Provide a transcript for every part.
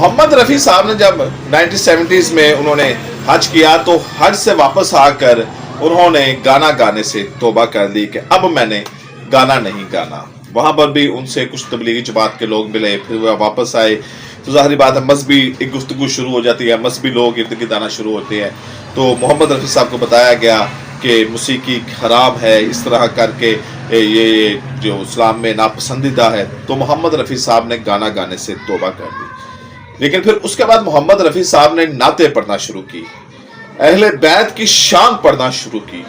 मोहम्मद रफ़ी साहब ने जब 1970s में उन्होंने हज किया तो हज से वापस आकर उन्होंने गाना गाने से तौबा कर ली कि अब मैंने गाना नहीं गाना। वहाँ पर भी उनसे कुछ तबलीगी जमात के लोग मिले, फिर वह वापस आए तो ज़ाहिर बात है मजहबी एक गुफ्तगू शुरू हो जाती है, मजहबी लोग इर्द गिर्द आना शुरू होते हैं। तो मोहम्मद रफ़ी साहब को बताया गया कि मौसीकी हराम है, इस तरह करके ये जो इस्लाम में नापसंदीदा है। तो मोहम्मद रफ़ी साहब ने गाना गाने से तौबा कर दी। लेकिन फिर उसके बाद मोहम्मद रफ़ी साहब ने नाते पढ़ना शुरू की, अहले बैत की शान पढ़ना शुरू की,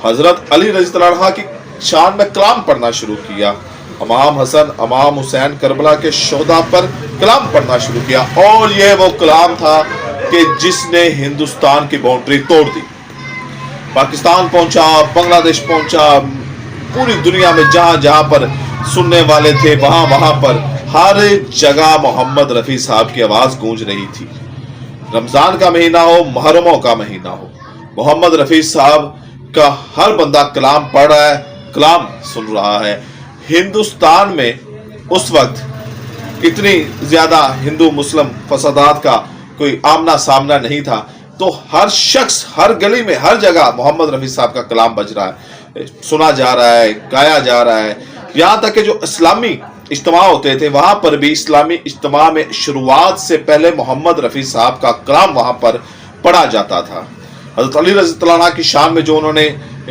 हज़रत अली रज़ियल्लाहु अन्हु की शान में कलाम पढ़ना शुरू किया, इमाम हसन इमाम हुसैन करबला के शोहदा पर कलाम पढ़ना शुरू किया। और ये वो कलाम था कि जिसने हिंदुस्तान की बाउंड्री तोड़ दी, पाकिस्तान पहुंचा, बांग्लादेश पहुंचा, पूरी दुनिया में जहां जहां पर सुनने वाले थे वहां वहां पर हर जगह मोहम्मद रफ़ी साहब की आवाज गूंज रही थी। रमजान का महीना हो, मुहर्रमों का महीना हो, मोहम्मद रफ़ी साहब का हर बंदा कलाम पढ़ रहा है, कलाम सुन रहा है। हिंदुस्तान में उस वक्त इतनी ज्यादा हिंदू मुस्लिम फसादात का कोई आमना सामना नहीं था, तो हर शख्स हर गली में हर जगह मोहम्मद रफ़ी साहब का कलाम बज रहा है, सुना जा रहा है, गाया जा रहा है। यहाँ तक कि जो इस्लामी इज्तिमा होते थे वहां पर भी इस्लामी इज्तिमा में शुरुआत से पहले मोहम्मद रफ़ी साहब का कलाम वहां पर पढ़ा जाता था। हज़रत अली रज़ियल्लाहु अन्हु की शान में जो उन्होंने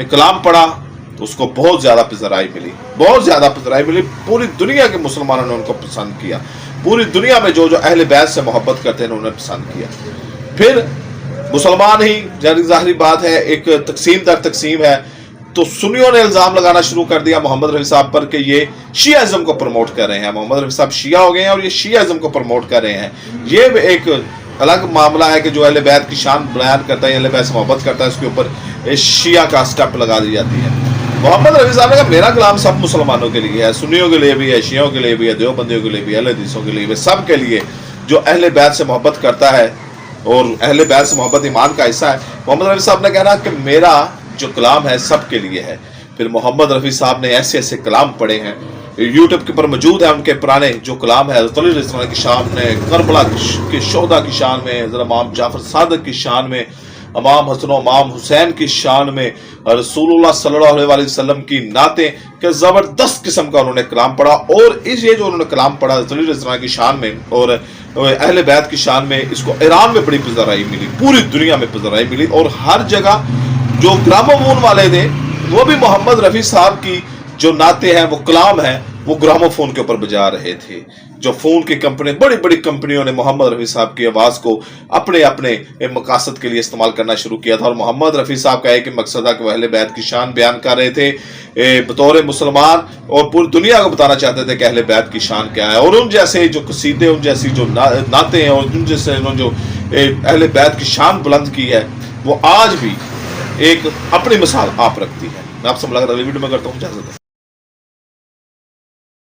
कलाम पढ़ा तो उसको बहुत ज्यादा पज़राई मिली, बहुत ज्यादा पज़राई मिली। पूरी दुनिया के मुसलमानों ने उनको पसंद किया, पूरी दुनिया में जो जो अहले बैत से मोहब्बत करते हैं उन्होंने पसंद किया। फिर मुसलमान ही जाहिर बात है एक तकसीम दर तकसीम है, तो सुन्नियों ने इल्जाम लगाना शुरू कर दिया मोहम्मद रफ़ी साहब पर कि ये शियाइज़्म को प्रमोट कर रहे हैं। मोहम्मद रफ़ी साहब शिया हो गए हैं और ये शियाइज़्म को प्रमोट कर रहे हैं। ये एक अलग मामला है कि जो अहले बैत की शान बयान करता है, अहले बैत से मोहब्बत करता है, उसके ऊपर शिया का स्टैंप लगा दी जाती है। मोहम्मद रफ़ी साहब ने कहा मेरा कलाम सब मुसलमानों के लिए है, सुन्नियों के लिए भी है, शियों के लिए भी है, देवबंदियों के लिए भी है, अहले हदीसों के लिए भी, सब के लिए जो अहले बैत से मोहब्बत करता है और अहले बैत से मोहब्बत ईमान का हिस्सा है। मोहम्मद रफ़ी साहब ने कहना कि मेरा जो कलाम है सब के लिए है। फिर मोहम्मद रफ़ी साहब ने ऐसे ऐसे कलाम पढ़े हैं, यूट्यूब के ऊपर मौजूद है उनके पुराने जो कलाम है हज़रत अली रज़ी अल्लाह की शान में, करबला के शोहदा की शान में, हज़रत इमाम जाफर सादिक की शान में, इमाम हसन इमाम हुसैन की शान में, रसूलुल्लाह सल्लल्लाहु अलैहि वसल्लम की नाते के ज़बरदस्त किस्म का उन्होंने कलाम पढ़ा। और इस ये जो उन्होंने कलाम पढ़ा हज़रत अली रज़ी अल्लाह की शान में और अहले बैत की शान में, इसको ईरान में बड़ी पज़राई मिली, पूरी दुनिया में पज़राई मिली। और हर जगह जो ग्रामोफोन वाले थे वो भी मोहम्मद रफ़ी साहब की जो नाते हैं वो कलाम है वो ग्रामोफोन के ऊपर बजा रहे थे। जो फोन की कंपनी, बड़ी बड़ी कंपनियों ने मोहम्मद रफ़ी साहब की आवाज़ को अपने अपने मकासद के लिए इस्तेमाल करना शुरू किया था। और मोहम्मद रफ़ी साहब का एक ही मकसद था कि वह अहले बैत की शान बयान कर रहे थे बतौर मुसलमान, और पूरी दुनिया को बताना चाहते थे कि अहले बैत की शान क्या है। और उन जैसे जो कसीदे, उन जैसी जो नाते हैं और उन जैसे जो अहले बैत की शान बुलंद की है वो आज भी एक अपनी मिसाल आप रखती है। मैं आपसे मुलाकात अगली वीडियो में करता हूँ। इजाज़त है।